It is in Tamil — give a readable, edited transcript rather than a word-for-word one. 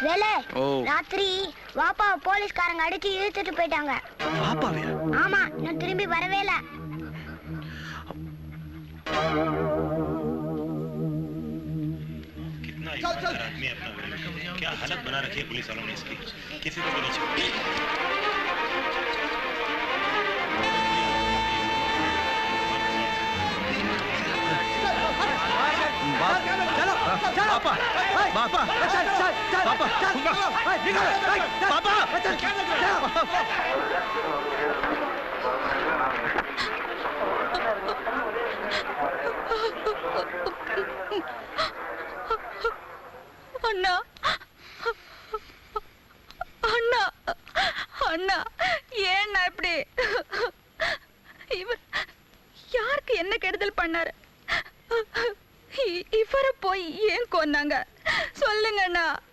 வேலை ராத்திரி வாப்பா போலீஸ்காரங்க அடிச்சு இழுத்துட்டு போயிட்டாங்க. வாப்பாவையா? ஆமா, நான் திரும்பி வரவே இல்ல. आदमी अपना क्या हालत बना रखी है पुलिस वालों ने इसकी, किसी को नहीं छोड़ा। पापा पापा पापा அண்ணா அண்ணா அண்ணா ஏன்னா இப்படி இவர் யாருக்கு என்ன கெடுதல் பண்ணாரு? இவரை போய் ஏன் கொன்னாங்க சொல்லுங்க அண்ணா.